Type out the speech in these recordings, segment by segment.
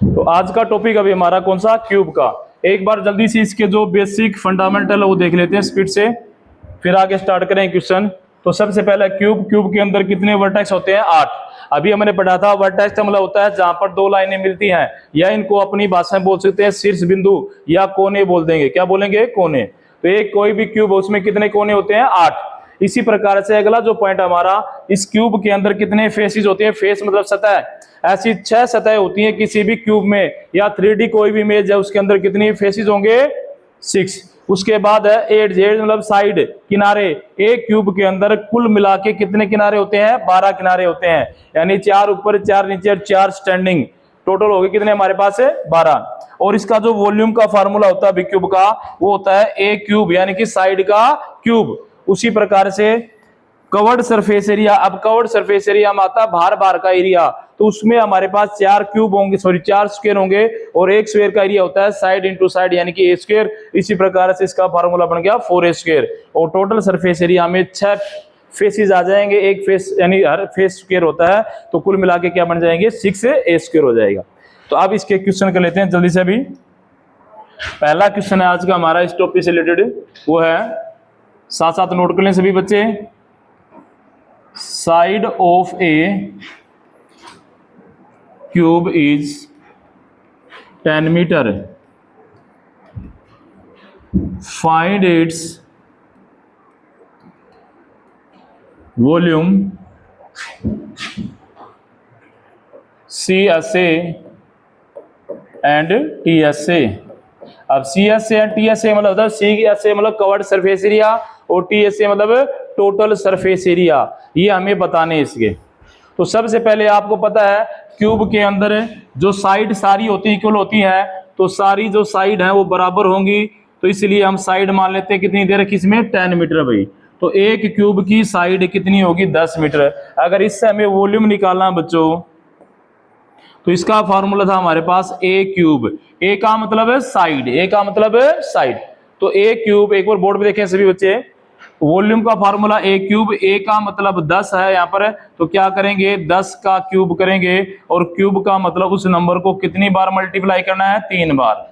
तो आज का टॉपिक अभी हमारा कौन सा, क्यूब का। एक बार जल्दी से इसके जो बेसिक फंडामेंटल है वो देख लेते हैं स्पीड से, फिर आगे स्टार्ट करें क्वेश्चन। तो सबसे पहला क्यूब के अंदर कितने वर्टेक्स होते हैं, 8। अभी हमने पढ़ा था वर्टेक्स का मतलब होता है जहां पर दो लाइनें मिलती हैं, या इनको अपनी भाषा में बोल सकते हैं शीर्ष बिंदु, या कोने बोल देंगे। क्या बोलेंगे, कोने। तो एक कोई भी क्यूब उसमें कितने कोने होते हैं, 8। इसी प्रकार से अगला जो पॉइंट हमारा, इस क्यूब के अंदर कितने फेसेस होते हैं, फेस मतलब सतह। ऐसी 6 सतह होती हैं किसी भी क्यूब में, या 3D कोई भी इमेज है उसके अंदर कितनी फेसेस होंगे, 6। उसके बाद है एड्ज, एड्ज मतलब साइड, किनारे। एक क्यूब के अंदर कुल मिला के कितने किनारे होते हैं, 12 किनारे होते हैं, यानी 4 ऊपर 4 नीचे 4 स्टैंडिंग। टोटल हो गए कितने हमारे पास है, 12। और इसका जो वॉल्यूम का फार्मूला होता है क्यूब का, वो होता है ए क्यूब, यानी कि साइड का क्यूब। उसी प्रकार से कवर्ड सरफेस एरिया, अब कवर्ड सरफेस एरिया में आता है बाहर बाहर का एरिया, तो उसमें हमारे पास 4 क्यूब होंगे, सॉरी 4 स्क्वायर होंगे, और एक स्क्वायर का एरिया होता है साइड इंटू साइड, यानी कि ए स्क्वायर। इसी प्रकार से इसका फार्मूला बन गया 4a स्क्वायर। और टोटल सरफेस एरिया में 6 फेसेस आ जाएंगे, एक फेस यानी हर फेस स्क्वायर होता है, तो कुल मिला के क्या बन जाएंगे, 6a स्क्वायर हो जाएगा। तो अब इसके क्वेश्चन कर लेते हैं जल्दी से। अभी पहला क्वेश्चन है आज का हमारा इस टॉपिक से रिलेटेड, वो है, साथ साथ नोट कर लें सभी बच्चे। Side of a cube is 10 metre, find its volume CSA and TSA। अब CSA एंड TSA मतलब होता है, CSA मतलब कवर्ड सरफेस एरिया, और TSA मतलब टोटल सरफेस एरिया। ये हमें बताने इसके। तो सबसे पहले आपको पता है क्यूब के अंदर जो साइड सारी होती है इक्वल होती है, तो सारी जो साइड है वो बराबर होंगी, तो इसलिए हम साइड मान लेते हैं कितनी दे रखी इसमें, 10 मीटर भाई। तो एक क्यूब की साइड कितनी होगी, 10 मीटर। अगर इससे हमें वॉल्यूम निकालना बच्चों, तो इसका फार्मूला था हमारे पास ए क्यूब। ए का मतलब है साइड, ए का मतलब है साइड। तो ए क्यूब, एक बार बोर्ड पे देखें सभी बच्चे, वॉल्यूम का फार्मूला ए क्यूब, ए का मतलब 10 है यहाँ पर, तो क्या करेंगे 10 का क्यूब करेंगे, और क्यूब का मतलब उस नंबर को कितनी बार मल्टीप्लाई करना है, 3 बार।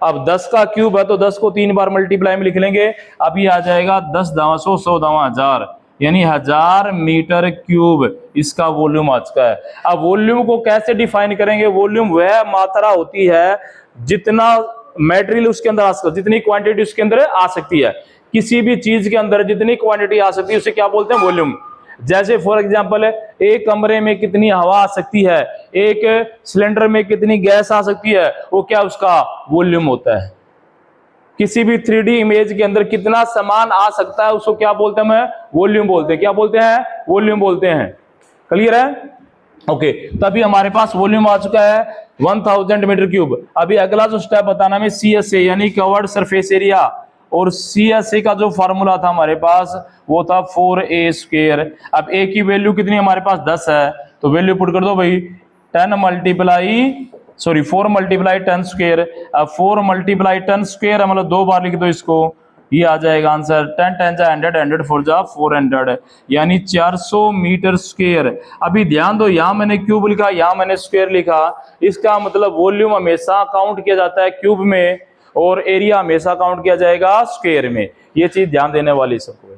अब 10 का क्यूब है तो 10 को 3 बार मल्टीप्लाई में लिख लेंगे। अभी आ जाएगा 10 दावा 100, 100 दावा 1000, यानी 1000 मीटर क्यूब इसका वॉल्यूम आ चुका है। अब वॉल्यूम को कैसे डिफाइन करेंगे, वॉल्यूम वह मात्रा होती है जितना मटेरियल उसके अंदर आ सकता है, जितनी क्वांटिटी उसके अंदर आ सकती है। किसी भी चीज के अंदर जितनी क्वांटिटी आ सकती है उसे क्या बोलते हैं, वॉल्यूम। जैसे फॉर एग्जांपल एक कमरे में कितनी हवा आ सकती है, एक सिलेंडर में कितनी गैस आ सकती है, वो क्या उसका वॉल्यूम होता है। किसी भी 3D इमेज के अंदर कितना सामान आ सकता है उसको क्या बोलते हैं, हम वॉल्यूम बोलते हैं। क्या बोलते हैं, वॉल्यूम बोलते हैं। क्लियर है, ओके। तभी हमारे पास वॉल्यूम आ चुका है 1000 मीटर क्यूब। अभी अगला जो स्टेप बताना में CSA यानी कवर्ड सरफेस एरिया, और CSA का जो फार्मूला था हमारे पास वो था 4a स्क्वायर। अब a की वैल्यू कितनी हमारे पास 10 है, तो वैल्यू पुट कर दो भाई, 4 मल्टीप्लाई 10 स्क्वायर। अब 4 मल्टीप्लाई 10 स्क्वायर मतलब 2 बार लिख दो इसको, ये आ जाएगा आंसर 10 10 जा 100, 100 4 जा 400, यानी 400 मीटर स्क्वायर। अभी ध्यान दो, यहां मैंने क्यूब लिखा, यहां मैंने स्क्वायर लिखा। इसका मतलब वॉल्यूम हमेशा काउंट किया जाता है क्यूब में, और एरिया हमेशा काउंट किया जाएगा स्क्वायर में। ये चीज ध्यान देने वाली सबको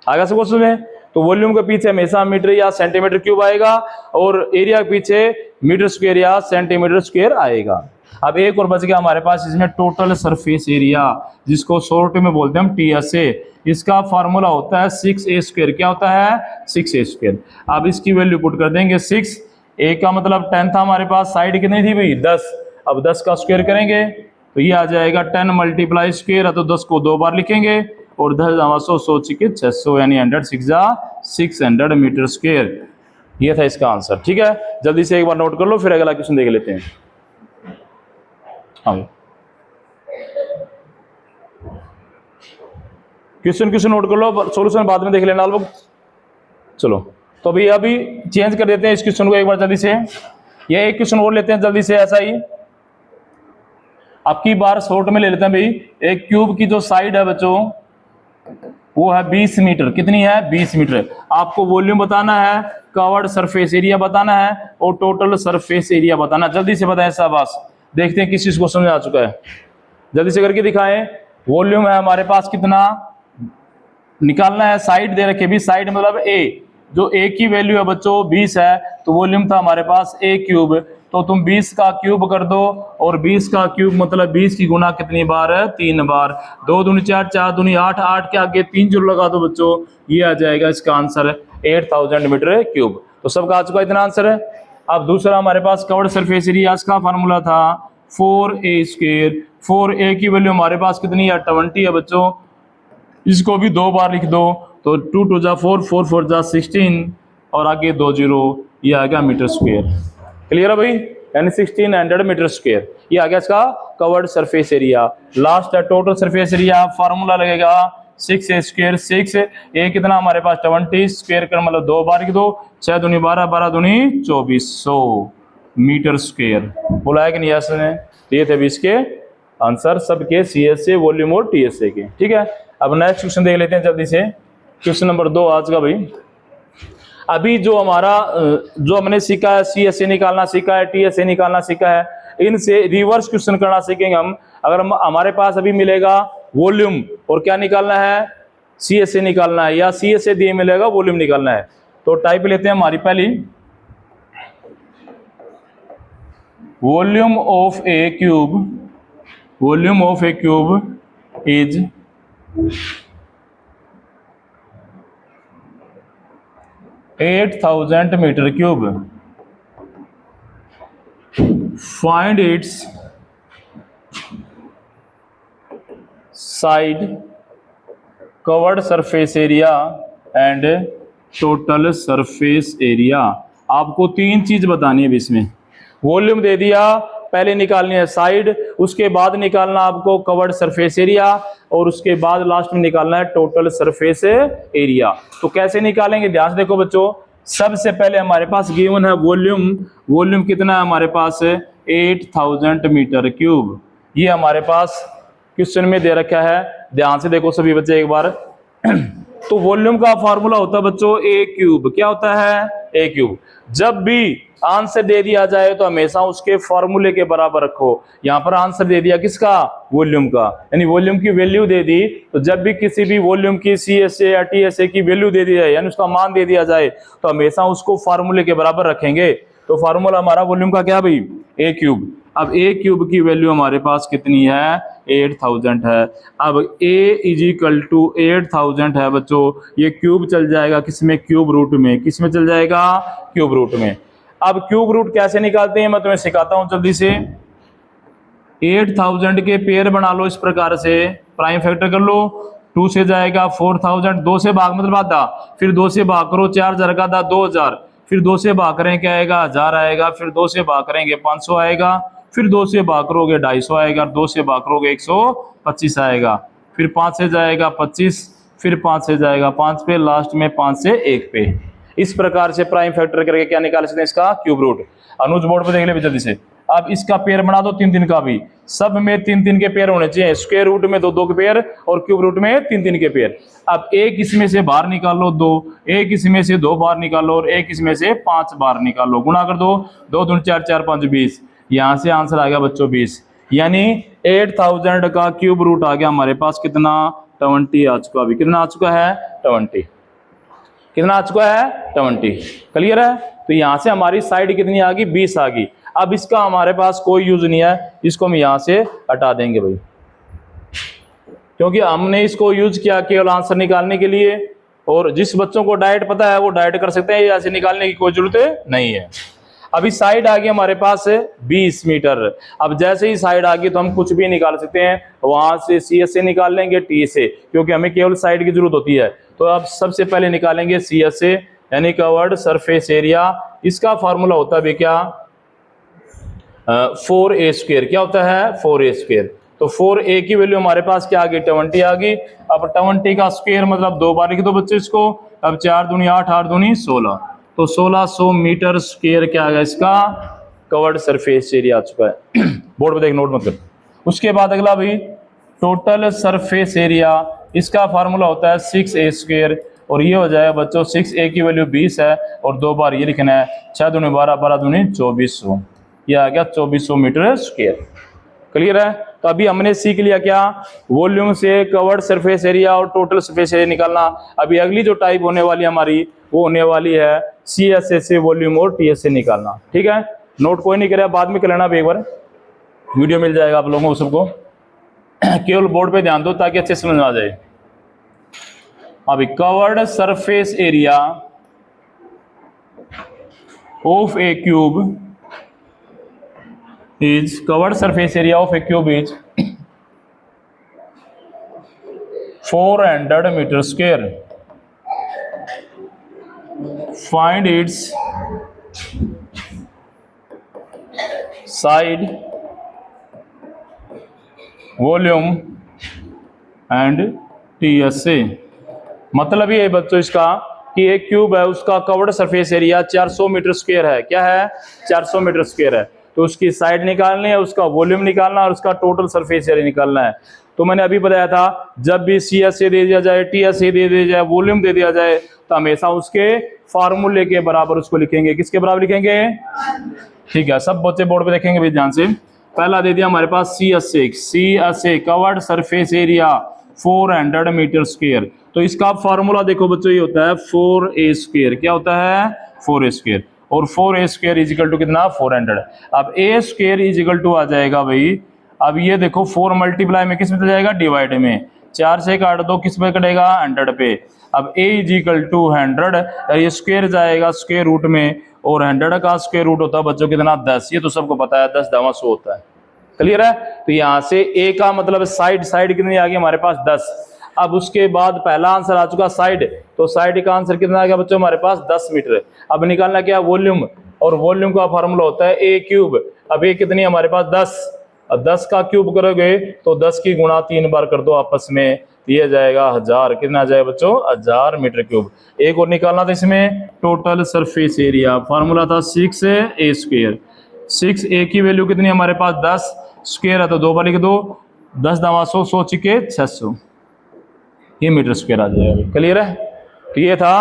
आगे सबको सुने। तो वॉल्यूम के पीछे हमेशा मीटर या सेंटीमीटर क्यूब आएगा, और एरिया के पीछे मीटर स्क्वायर या सेंटीमीटर स्क्वायर आएगा। अब एक और बच गया हमारे पास इसमें, टोटल सरफेस एरिया, जिसको शॉर्ट में बोलते हैं हम TSA। इसका फार्मूला होता है 6a स्क्वायर। क्या होता है, 6a स्क्वायर। अब इसकी वैल्यू पुट कर देंगे 6, a का मतलब 10 था हमारे पास, साइड कितनी थी भाई 10। अब 10 का स्क्वायर करेंगे तो ये आ जाएगा 10 मल्टीप्लाई स्क्वायर है, तो 10 को 2 बार लिखेंगे, और 10 100 100 चिके 600, यानी 100 6 जा 600 मीटर स्क्वायर। ये था इसका आंसर। ठीक है, जल्दी से एक बार नोट कर लो, फिर अगला क्वेश्चन देख लेते हैं। हाँ क्वेश्चन नोट कर लो, सॉल्यूशन बाद में देख लेना लोग। चलो तो अभी चेंज कर देते हैं इस क्वेश्चन को एक बार जल्दी से। ये एक क्वेश्चन और लेते हैं जल्दी से, ऐसा ही अब की बार शॉर्ट में ले लेते हैं भाई। एक क्यूब की जो साइड है बच्चों वो है 20 मीटर। कितनी है, 20 मीटर। आपको वॉल्यूम बताना है कवर्ड सरफेस एरिया बताना है और टोटल सरफेस एरिया बताना। जल्दी से बताएं शाबाश। देखते हैं किस चीज को समझ आ चुका है, जल्दी से करके दिखाएं। वॉल्यूम है हमारे पास कितना निकालना है, साइड दे रखे भी, साइड मतलब ए, जो ए की वैल्यू है बच्चों 20 है, तो वॉल्यूम था हमारे पास ए क्यूब, तो तुम 20 का क्यूब कर दो, और 20 का क्यूब मतलब 20 की गुना कितनी बार है, 3 बार, 2 दूनी 4, 4 दूनी 8, 8 के आगे 3 जोड़ लगा दो बच्चों, ये आ जाएगा इसका आंसर 8000 मीटर क्यूब। तो सबका आ चुका इतना आंसर है। अब दूसरा हमारे पास कवर्ड सरफेस एरिया का फार्मूला था 4a²। 4a की वैल्यू हमारे पास कितनी है, 20 है बच्चों, इसको भी 2 बार लिख दो, तो 2 2 जा 4, 4 4 जा 16, और आगे 2 0, ये आ गया मीटर स्क्वायर। क्लियर है भाई, यानी 1600 मीटर स्क्वायर, ये आ गया इसका कवर्ड सरफेस एरिया। लास्ट है टोटल सरफेस एरिया, फार्मूला लगेगा 6a²। 6 ए कितना हमारे पास 20, स्क्वायर कर मतलब 2 बार लिख दो, 6 दूनी 12, 12 दूनी 2400 मीटर स्क्वायर। बोला है कि नहीं आपने? ये थे इसके आंसर सबके CSA वॉल्यूम और TSA के। ठीक है, अब नेक्स्ट क्वेश्चन देख लेते हैं जल्दी से। क्वेश्चन नंबर 2 आज का भाई। अभी जो हमारा जो हमने सीखा है, CSA निकालना सीखा है, TSA निकालना सीखा है, इनसे रिवर्स क्वेश्चन करना सीखेंगे हम। अगर हमारे पास अभी मिलेगा वॉल्यूम और क्या निकालना है, CSA निकालना है, या CSA दिए मिलेगा वॉल्यूम निकालना है, तो टाइप लेते हैं हमारी पहली, volume of a cube, volume of a cube is 8000 metre cube. Find its side, covered surface area and total surface area. आपको 3 चीज बतानी है इसमें। वॉल्यूम दे दिया, पहले निकालनी है साइड, उसके बाद निकालना आपको कवर्ड सरफेस एरिया, और उसके बाद लास्ट में निकालना है टोटल सरफेस एरिया। तो कैसे निकालेंगे, ध्यान से देखो बच्चों। सबसे पहले हमारे पास गिवन है वॉल्यूम, वॉल्यूम कितना है हमारे पास 8000 मीटर क्यूब, ये हमारे पास क्वेश्चन में दे रखा है। ध्यान से देखो सभी बच्चे एक बार। तो वॉल्यूम का फार्मूला होता है बच्चों ए क्यूब। क्या होता है, ए क्यूब। जब भी आंसर दे दिया जाए तो हमेशा उसके फॉर्मूले के बराबर रखो। यहां पर आंसर दे दिया किसका, वॉल्यूम का, यानी वॉल्यूम की वैल्यू दे दी, तो जब भी किसी भी वॉल्यूम की CSA या TSA की वैल्यू दे दी जाए, यानी उसका मान दे दिया जाए, तो हमेशा उसको फॉर्मूले के बराबर रखेंगे। तो फार्मूला हमारा वॉल्यूम का क्या भाई, ए क्यूब। अब ए क्यूब की वैल्यू हमारे पास कितनी है, 8000 है। अब A = 8000 है बच्चों, ये क्यूब चल जाएगा किसमें, क्यूब रूट में। किस में चल जाएगा, क्यूब रूट में। अब क्यूब रूट कैसे निकालते हैं मैं तुम्हें सिखाता हूं जल्दी से। 8000 के पेयर बना लो इस प्रकार से, प्राइम फैक्टर कर लो, 2 से जाएगा 4000, 2 से भाग मतलब आधा, फिर 2 से भाग करो 4000 का आधा 2000, फिर 2 से भाग करें क्या आएगा, 1000 आएगा, फिर 2 से भाग करेंगे 500 आएगा, फिर 2 से भाग करोगे 250 आएगा, 2 से भाग करोगे 125 आएगा, फिर 5 से जाएगा 25, फिर 5 से जाएगा 5 पे, लास्ट में 5 से 1 पे। इस प्रकार से प्राइम फैक्टर करके क्या निकाल सकते हैं, इसका क्यूब रूट। अनुज बोर्ड पे देख ले जल्दी से। अब इसका पेयर बना दो 3 का भी, सब में 3 के पेयर होने चाहिए, स्क्वायर रूट में 2 के पेयर और क्यूब रूट में 3 के पेयर। अब एक इसमें से बाहर निकालो 2, एक इसमें से 2 बार निकालो, और एक इसमें से 5 बार निकालो, गुणा कर दो, 2 दूनी 4, 4 5 20, यहां से आंसर आ गया बच्चों 20। यानी 8000 का क्यूब रूट आ गया हमारे पास कितना, 20 आ चुका। अभी कितना आ चुका है, 20। कितना आ चुका है, 20। क्लियर है। तो यहां से हमारी साइड कितनी आ गई, 20 आ गई। अब इसका हमारे पास कोई यूज नहीं है, इसको हम यहां से हटा देंगे भाई, क्योंकि हमने इसको यूज किया केवल आंसर निकालने के लिए, और जिस बच्चों को डायरेक्ट पता है वो डायरेक्ट कर सकते हैं, ऐसे निकालने की कोई जरूरत नहीं है। अभी साइड आ गई हमारे पास 20 मीटर। अब जैसे ही साइड आ गई तो हम कुछ भी निकाल सकते हैं, वहां से CSA निकाल लेंगे, TSA, क्योंकि हमें केवल साइड की जरूरत होती है। तो अब सबसे पहले निकालेंगे CSA यानी कवर्ड सरफेस एरिया। इसका फार्मूला होता है क्या, 4a²। क्या होता है, 4a²। तो 4a की वैल्यू हमारे पास क्या आ गई, 20 आ गई। अब 20 का स्क्वायर मतलब 2 बार लिख दो बच्चे इसको। अब 4 दूनी 8, 8 दूनी 16, तो 1600 मीटर स्क्वायर क्या आ गया इसका कवर्ड सरफेस एरिया आ चुका है। बोर्ड पे देख, नोट मत कर। उसके बाद अगला भाई टोटल सरफेस एरिया, इसका फार्मूला होता है 6a²। और ये हो जाएगा बच्चों 6a की वैल्यू 20 है और 2 बार ये लिखना है, 6 दूनी 12, 12 दूनी 2400, ये आ गया 2400 मीटर स्क्वायर। क्लियर है। तो अभी हमने सीख लिया क्या, वॉल्यूम से कवर्ड सरफेस एरिया और टोटल सरफेस एरिया निकालना। अभी अगली जो टाइप होने वाली है हमारी, वो होने वाली है CSA से वॉल्यूम और TSA निकालना। ठीक है, नोट कोई नहीं करे, बाद में कर लेना, एक बार वीडियो मिल जाएगा आप लोगों को सबको, केवल बोर्ड पे ध्यान दो ताकि अच्छे समझ में आ जाए। अभी covered surface area of a cube is covered surface area of a cube is 400 meter square. Find its side, volume and TSA। मतलब ये बच्चों इसका कि एक क्यूब है, उसका covered surface area 400 metre square है। क्या है, 400 मीटर स्क्वायर है। तो उसकी साइड निकालनी है, उसका वॉल्यूम निकालना है और उसका टोटल सरफेस एरिया निकालना है। तो मैंने अभी बताया था, जब भी CSA दे दिया जाए, TSA दे दिया जाए, वॉल्यूम दे दिया जाए, तो हमेशा उसके फार्मूले के बराबर उसको लिखेंगे। किसके बराबर लिखेंगे, ठीक है, सब बच्चे बोर्ड पे देखेंगे भी ध्यान से। पहला दे दिया हमारे पास CSA covered surface area 400 metre square. तो इसका फार्मूला देखो बच्चों, ये होता है 4a स्क्वायर। क्या होता है, 4a स्क्वायर। और 4a square is equal to कितना, 400। अब a square is equal to आ जाएगा भाई, अब ये देखो 4 मल्टीप्लाई में किस में जाएगा, डिवाइड में, 4 से काट दो, किस पे कटेगा, 100 पे। अब a इज इक्वल टू 100, ये स्क्वायर जाएगा स्क्वायर रूट में, और 100 का स्क्वायर रूट होता है बच्चों कितना, 10। ये तो सबको पता है, 10 दावा 100 होता है। क्लियर है। तो यहाँ से a का मतलब साइड कितनी आ गई हमारे पास, 10। अब उसके बाद पहला आंसर आ चुका साइड, तो साइड का आंसर कितना आ गया बच्चों हमारे पास, 10 मीटर। अब निकालना क्या, वॉल्यूम, और वॉल्यूम का फार्मूला होता है a क्यूब। अब ये कितनी हमारे पास, 10। अब 10 का क्यूब करोगे तो 10 की गुणा 3 बार कर दो आपस में, ये जाएगा 1000। कितना आ जाएगा बच्चों, 1000 मीटर क्यूब। एक और निकालना था इसमें, टोटल सरफेस एरिया, फार्मूला था 6a स्क्वायर। 6a की वैल्यू कितनी हमारे पास, 10, स्क्वायर है तो 2 बार लिख दो, 10 दावा 100, 100 चिके 600, ये मीटर स्क्वायर आ जाएगा। क्लियर है। तो ये था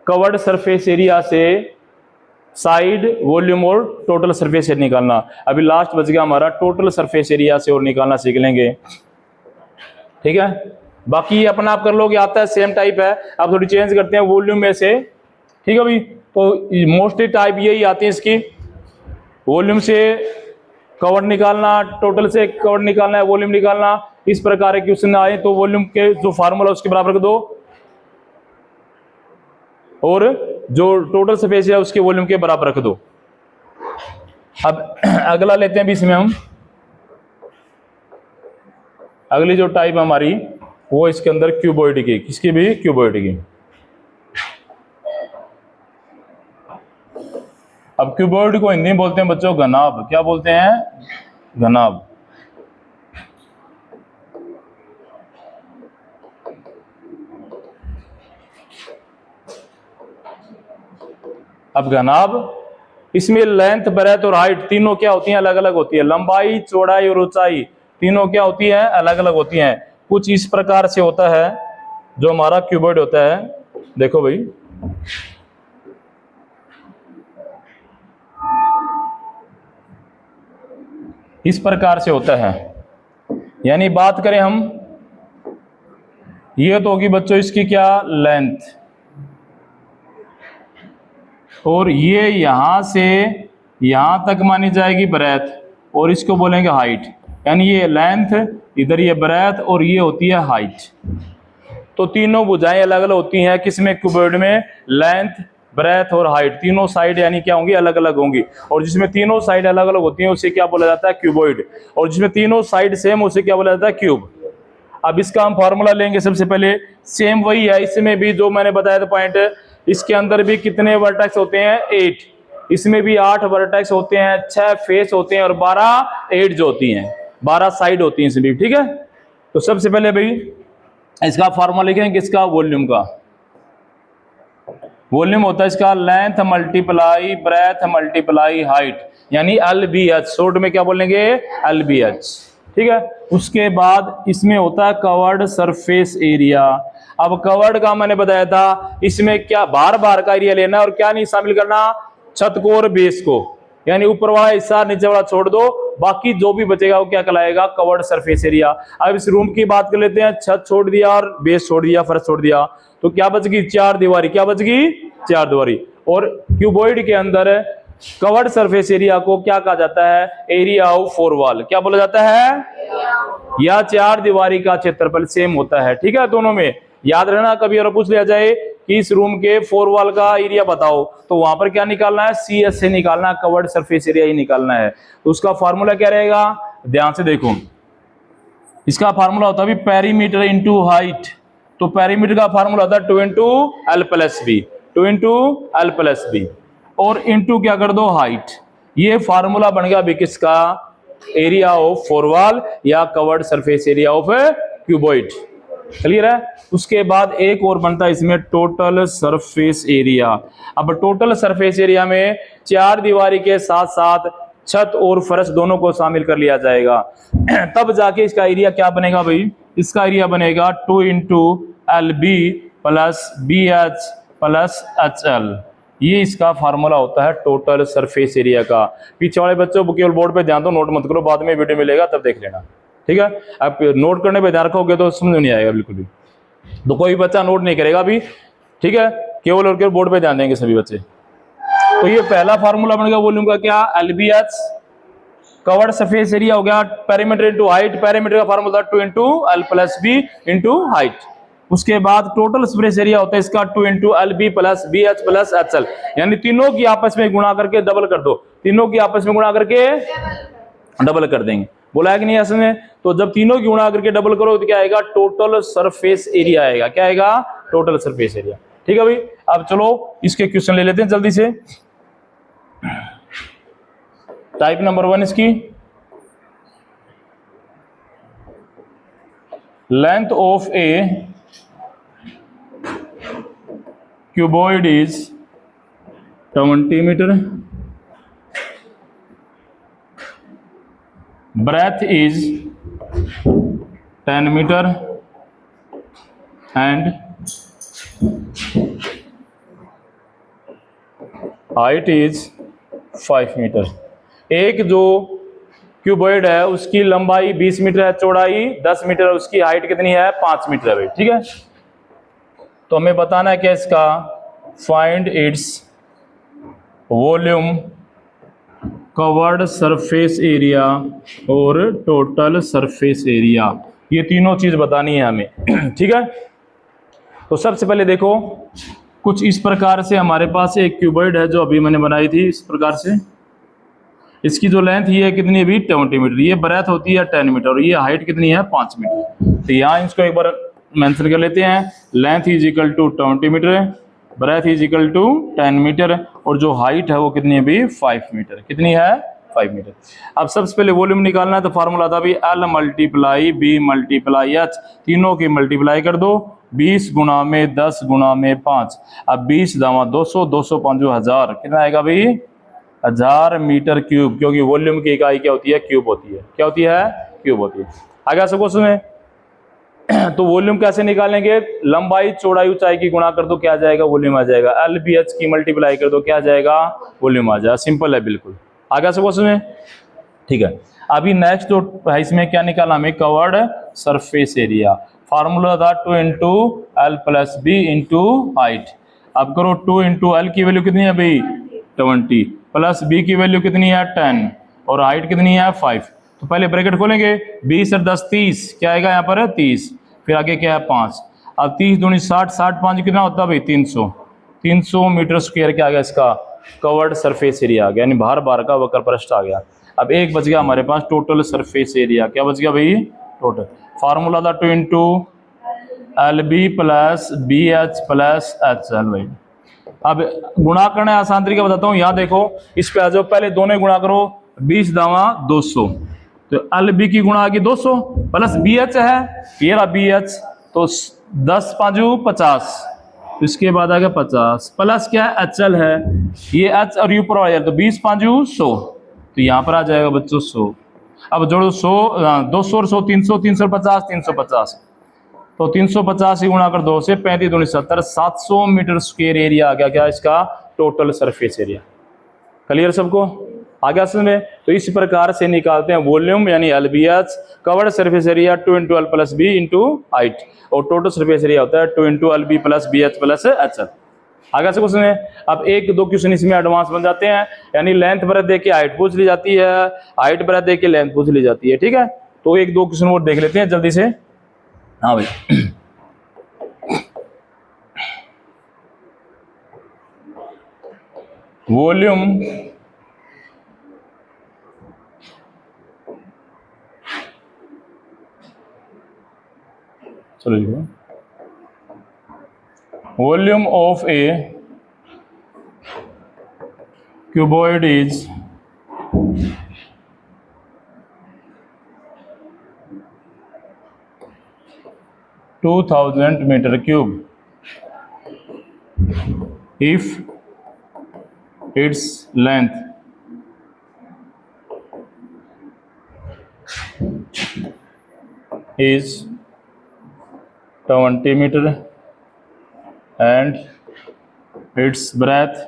कवर्ड सरफेस एरिया से साइड, वॉल्यूम और टोटल सरफेस एरिया निकालना। अभी लास्ट बच गया हमारा टोटल सरफेस एरिया से और निकालना सीख लेंगे। ठीक है, बाकी अपना आप कर लोगे, आता है, सेम टाइप है। आप थोड़ी चेंज करते हैं वॉल्यूम में से। ठीक है भाई, तो मोस्टली टाइप यही आती है इसकी, वॉल्यूम से कवर्ड निकालना, टोटल से कवर्ड निकालना है, वॉल्यूम निकालना। इस प्रकार के क्वेश्चन आए तो वॉल्यूम के जो फार्मूला उसके बराबर कर दो, और जो टोटल सरफेस है उसके वॉल्यूम के बराबर रख दो। अब अगला लेते हैं भी इसमें हम, अगली जो टाइप हमारी वो इसके अंदर क्यूबॉइड की, किसकी भी, क्यूबॉइड की। अब क्यूबॉइड को हिंदी में बोलते हैं बच्चों घनाभ। क्या बोलते हैं, घनाभ। अब घनाभ, इसमें लेंथ, ब्रेथ और हाइट तीनों क्या होती हैं, अलग अलग होती है। लंबाई, चौड़ाई और ऊंचाई तीनों क्या होती है, अलग अलग होती हैं। कुछ इस प्रकार से होता है जो हमारा क्यूबॉइड होता है। देखो भाई, इस प्रकार से होता है। यानी बात करें हम, ये तो होगी बच्चों इसकी क्या, लेंथ, और ये यहां से यहां तक मानी जाएगी ब्रेथ, और इसको बोलेंगे हाइट। यानी ये लेंथ, इधर ये ब्रेथ, और ये होती है हाइट। तो तीनों भुजाएं अलग अलग होती हैं किसमें, क्यूबॉइड में। लेंथ, ब्रेथ और हाइट तीनों साइड यानी क्या होंगी, अलग अलग होंगी। और जिसमें तीनों साइड अलग अलग होती हैं उसे क्या बोला जाता है, क्यूबॉइड। और जिसमें तीनों साइड सेम उसे क्या बोला जाता है, क्यूब। अब इसका हम फॉर्मूला लेंगे। सबसे पहले सेम वही है, इसमें भी जो मैंने बताया था पॉइंट, इसके अंदर भी कितने वर्टेक्स होते हैं, 8। इसमें भी 8 वर्टेक्स होते हैं, 6 फेस होते हैं और 12 एड्ज होती हैं, 12 साइड होती हैं इसमें। ठीक है, तो सबसे पहले भाई इसका फॉर्मूला लिखेंगे, किसका, वॉल्यूम का। वॉल्यूम होता है इसका length multiply breath multiply height, यानी LBH, शॉर्ट में क्या बोलेंगे, LBH। ठीक है, उसके बाद इसमें होता है कवर्ड सरफेस एरिया। अब कवर्ड का मैंने बताया था, इसमें क्या बार बार का एरिया लेना और क्या नहीं शामिल करना, छत को और बेस को, यानी ऊपर वाला हिस्सा नीचे वाला छोड़ दो, बाकी जो भी बचेगा वो क्या कहलाएगा, कवर्ड सरफेस एरिया। अब इस रूम की बात कर लेते हैं, छत छोड़ दिया और बेस छोड़ दिया, फर्श छोड़ दिया, तो क्या बच गई, चार दीवारी। क्या बच गई, चार दीवारी। और क्यूबॉइड के अंदर कवर्ड सरफेस एरिया को क्या कहा जाता है, एरिया ऑफ फोर वॉल। क्या बोला जाता है, या चार दीवारी का क्षेत्रफल सेम होता है। ठीक है, दोनों में याद रहना, कभी और पूछ लिया जाए कि इस रूम के फोर वॉल का एरिया बताओ, तो वहां पर क्या निकालना है, CS से निकालना है, कवर्ड सरफेस एरिया ही निकालना है। तो उसका फार्मूला क्या रहेगा, ध्यान से देखो, इसका फार्मूला होता है पेरीमीटर इंटू हाइट। तो पेरीमीटर का फार्मूला होता है 2 into L plus B, 2 into L plus B, और इंटू क्या कर दो, हाइट। ये फार्मूला बन गया अभी किसका, एरिया ऑफ फोर वॉल या covered surface area of cuboid. Clear है। उसके बाद एक और बनता है इसमें, टोटल सरफेस एरिया। अब टोटल सरफेस एरिया में चार दीवारी के साथ साथ छत और फर्श दोनों को शामिल कर लिया जाएगा, तब जाके इसका एरिया क्या बनेगा भाई, इसका एरिया बनेगा 2 into L B plus B H plus H L. ये इसका फार्मूला होता है टोटल सरफेस एरिया का। पीछे वाले बच्चों केवल बोर्ड पे ध्यान दो, नोट मत करो, बाद में वीडियो मिलेगा तब देख लेना। ठीक है, आप नोट करने पे ध्यान रखोगे तो समझ नहीं आएगा बिल्कुल भी, तो कोई बच्चा नोट नहीं करेगा अभी। ठीक है, केवल और केवल बोर्ड पे ध्यान देंगे सभी बच्चे। तो ये पहला फार्मूला बन गया वॉल्यूम का, क्या, LBH। कवर्ड सरफेस एरिया हो गया पेरीमीटर इंटू हाइट, पेरीमीटर का formula 2 into L plus B into height. उसके बाद टोटल सरफेस एरिया होता है इसका 2 into L B plus B H plus H L, यानी तीनों की आपस में गुणा करके डबल कर दो, तीनों की आपस में गुणा करके डबल कर देंगे। बोला है कि नहीं ऐसे में, तो जब तीनों की गुणा करके डबल करो तो क्या आएगा, टोटल सरफेस एरिया आएगा। क्या आएगा, टोटल सरफेस एरिया। ठीक है भाई, अब चलो इसके क्वेश्चन ले लेते हैं जल्दी से। टाइप नंबर 1 इसकी, length of a cuboid is 20 metre, breadth is 10 meter and height is 5 metre. एक जो क्यूबॉइड है उसकी लंबाई 20 मीटर है, चौड़ाई 10 मीटर है, उसकी हाइट कितनी है, 5 मीटर है भाई। ठीक है, तो हमें बताना है क्या इसका, find its volume, covered surface area और टोटल सरफेस एरिया, ये तीनों चीज बतानी है हमें। ठीक है, तो सबसे पहले देखो, कुछ इस प्रकार से हमारे पास एक क्यूबॉइड है जो अभी मैंने बनाई थी, इस प्रकार से। इसकी जो लेंथ ये कितनी है भी, 20 मीटर, ये ब्रेथ होती है 10 मीटर और ये हाइट कितनी है, 5 मीटर। तो यहाँ इसको एक बार मेंशन कर लेते हैं, length is equal to 20 metre, breadth is equal to 10 metre, और जो हाइट है वो कितनी है भी, 5 मीटर। कितनी है, 5 मीटर। अब सबसे पहले वॉल्यूम निकालना है, तो फार्मूला था भी L multiply B multiply H, तीनों की मल्टीप्लाई कर दो, 20 गुणा में 10 गुणा में 5। अब 20 दावा 200, 200 5 1000, कितना आएगा भाई, 1000 मीटर क्यूब, क्योंकि वॉल्यूम की इकाई क्या होती है, क्यूब होती है। क्या होती है, क्यूब होती है। आगे सब क्वेश्चन में तो वॉल्यूम कैसे निकालेंगे, लंबाई चौड़ाई ऊंचाई की गुणा कर दो, क्या आ जाएगा, वॉल्यूम आ जाएगा। LBH की मल्टीप्लाई कर दो, क्या आ जाएगा, वॉल्यूम आ जाएगा। सिंपल है बिल्कुल। आगे सब क्वेश्चन में, ठीक है। अभी नेक्स्ट जो है इसमें क्या निकालना हमें, कवर्ड सरफेस एरिया। फार्मूला था 2 into L plus B into height. अब करो 2 इंटू एल की वैल्यू कितनी है भाई, 20, प्लस बी की वैल्यू कितनी है, 10, और हाइट कितनी है, 5। तो पहले ब्रैकेट खोलेंगे, 20 और 10 30, क्या आएगा यहाँ पर, 30, फिर आगे क्या है 5। अब 30 दूनी 60, 60 5 कितना होता है भाई, 300, 300 मीटर स्क्वायर क्या आ गया इसका, कवर्ड सरफेस एरिया आ गया, यानी बाहर बाहर का वक्र पृष्ठ आ गया। अब एक बच गया हमारे पास टोटल सरफेस एरिया, क्या बच गया भाई, टोटल। फार्मूला था 2 into L B plus B H plus H L भाई। अब गुणा करना है आसान तरीका बताता हूँ, यहाँ देखो इस पे आ जाओ, पहले दोनों गुणा करो, 20 दावा 200, तो एल बी की गुणा आ गई 200, प्लस बी एच है, ये रहा बी एच, तो 10 5 50, इसके बाद आ गया 50, प्लस क्या है, एच एल है, ये एच और यू पर आ जाए, तो 20 5 100, तो यहाँ पर आ जाएगा बच्चों 100। अब जोड़ो 100, 200 और 100, 300, 350, 350, तो 385 गुणा कर 2 से 35 दूनी 70, 700 मीटर स्क्वायर एरिया आ गया क्या इसका टोटल सरफेस एरिया। क्लियर सबको, आ गया समझ में। तो इस प्रकार से निकालते हैं वॉल्यूम यानी LBH, covered surface area 2 into L plus B into height, और टोटल सरफेस एरिया होता है 2 into L B plus B H plus H L. आगे से क्वेश्चन है, अब एक दो क्वेश्चन इसमें एडवांस बन जाते हैं, यानी लेंथ ब्रेथ दे के हाइट पूछ ली जाती है, हाइट ब्रेथ दे के लेंथ पूछ ली जाती है, ठीक है। तो एक दो क्वेश्चन और देख लेते हैं जल्दी से। हाँ भाई, वॉल्यूम चलो जी, volume of a cuboid is 2000 meter cube if its length is 20 meter and its breadth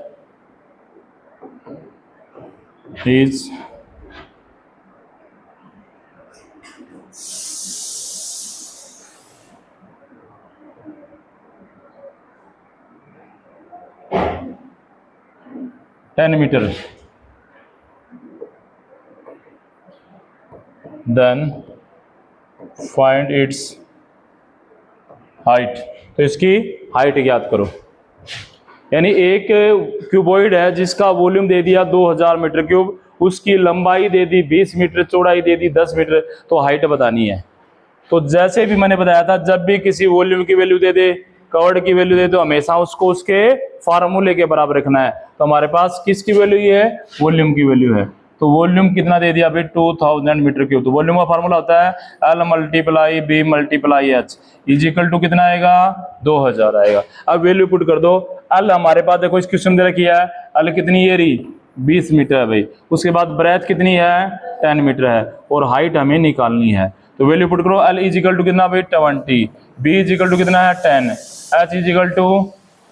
is 10 meter, then find its height। तो इसकी हाइट ज्ञात करो। यानी एक क्यूबॉइड है जिसका वॉल्यूम दे दिया 2000 मीटर क्यूब, उसकी लंबाई दे दी 20 मीटर, चौड़ाई दे दी 10 मीटर, तो हाइट बतानी है। तो जैसे भी मैंने बताया था, जब भी किसी वॉल्यूम की वैल्यू दे दे, कवर्ड की वैल्यू दे, तो हमेशा उसको उसके फार्मूले के बराबर रखना है। तो हमारे पास किसकी वैल्यू है, वॉल्यूम की वैल्यू है। तो वॉल्यूम कितना दे दिया भाई 2000 मीटर क्यूब। तो वॉल्यूम का फार्मूला होता है L multiply B multiply H is equal to कितना आएगा 2000 आएगा। अब वैल्यू पुट कर दो। L हमारे पास देखो इस क्वेश्चन में रखी है, L कितनी है रही 20 मीटर है भाई, उसके बाद ब्रेथ कितनी है 10 मीटर है, और हाइट हमें निकालनी है। तो वैल्यू पुट करो, L इज इक्वल टू कितना भाई 20, B इज इक्वल टू कितना है 10, H इज इक्वल टू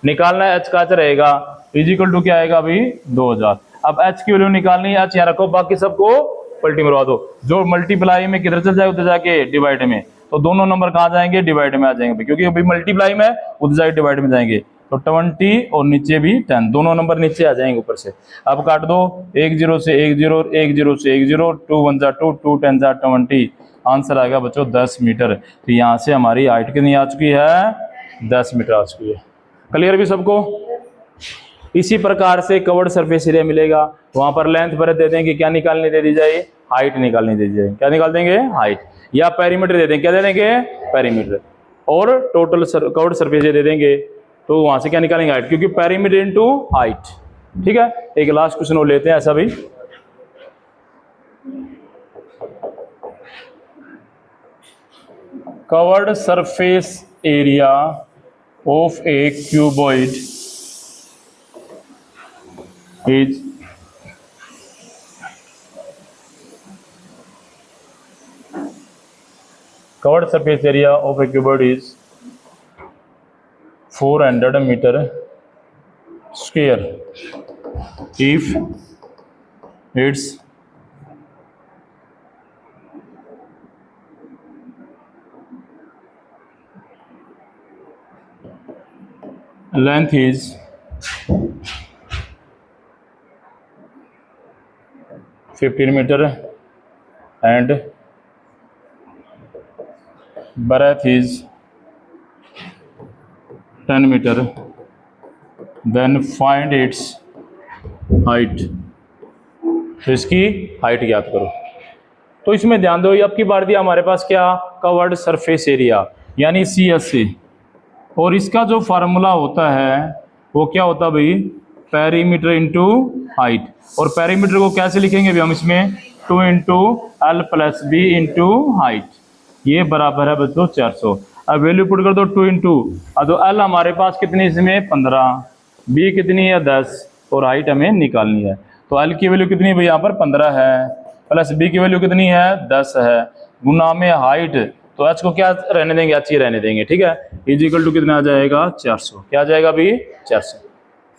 निकालना है, H का रहेगा इज इक्वल टू क्या आएगा भाई 2000। अब H की वैल्यू निकालनी है, H यहाँ रखो, बाकी सबको पलटी मरवा दो। जो मल्टीप्लाई में किधर चल जाए उधर जाके डिवाइड में, तो दोनों नंबर कहाँ जाएंगे डिवाइड में आ जाएंगे, क्योंकि अभी मल्टीप्लाई में उधर जाके डिवाइड में जाएंगे। तो 20 और नीचे भी 10, दोनों नंबर नीचे आ जाएंगे ऊपर से। अब काट दो, 1 0 से 1 0, 1 0 से 1 0, 2 1 जा 2, 2 10 जा 20, आंसर आएगा बच्चों 10 मीटर। तो यहाँ से हमारी हाइट कितनी आ चुकी है 10 मीटर आ चुकी है। क्लियर भी सबको। इसी प्रकार से कवर्ड सरफेस एरिया मिलेगा, वहां पर लेंथ ब्रेथ दे देंगे, क्या निकालने दे दी जाए हाइट निकालने दे दी जाए, क्या निकाल देंगे हाइट, या पेरीमीटर दे देंगे, क्या दे देंगे पेरीमीटर, और टोटल कवर्ड सरफेस एरिया दे देंगे, तो वहां से क्या निकालेंगे हाइट, क्योंकि पेरीमीटर इनटू हाइट। ठीक है, एक लास्ट क्वेश्चन और लेते हैं ऐसा भी। Covered surface area of a cuboid is covered surface area of a cuboid is 400 meter square if its length is 15 meter and breadth is 10 meter, then find its height। तो इसकी height ज्ञात करो। तो इसमें ध्यान दो, ये अब की बार दिया हमारे पास क्या कवर्ड सरफेस एरिया यानी CSA, और इसका जो फार्मूला होता है वो क्या होता है भाई पेरीमीटर इंटू हाइट। और पेरीमीटर को कैसे लिखेंगे भी हम इसमें 2 into L plus B into height, ये बराबर है बच्चों 400। अब वैल्यू पुट कर दो 2 इंटू, तो एल हमारे पास कितनी इसमें 15, बी कितनी है 10, और हाइट हमें निकालनी है। तो एल की वैल्यू कितनी भाई यहाँ पर 15 है, प्लस बी की वैल्यू कितनी है 10 है, गुना में हाइट, तो h को क्या रहने देंगे, h ही रहने देंगे, ठीक है। इज इक्वल टू कितना आ जाएगा 400, क्या आ जाएगा अभी 400।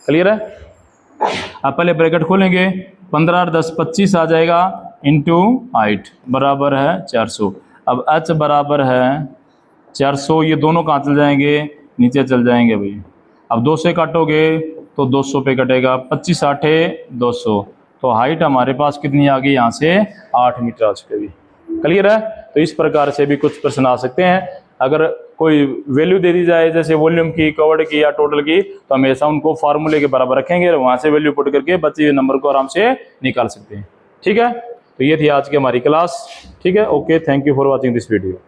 क्लियर है। अब पहले ब्रैकेट खोलेंगे, 15 और 10 25 आ जाएगा इंटू हाइट बराबर है 400। अब h बराबर है 400, ये दोनों कहाँ चल जाएंगे, नीचे चल जाएंगे भाई। अब 2 से काटोगे तो 200 पे कटेगा, 25 8 200, तो हाइट हमारे पास कितनी आ गई, यहाँ से 8 मीटर आ चुके भी। क्लियर है। तो इस प्रकार से भी कुछ प्रश्न आ सकते हैं। अगर कोई वैल्यू दे दी जाए जैसे वॉल्यूम की, कवर्ड की या टोटल की, तो हमेशा उनको फार्मूले के बराबर रखेंगे और वहाँ से वैल्यू पुट करके बचे हुए नंबर को आराम से निकाल सकते हैं। ठीक है। तो ये थी आज की हमारी क्लास। ठीक है, okay, thank you for watching this video.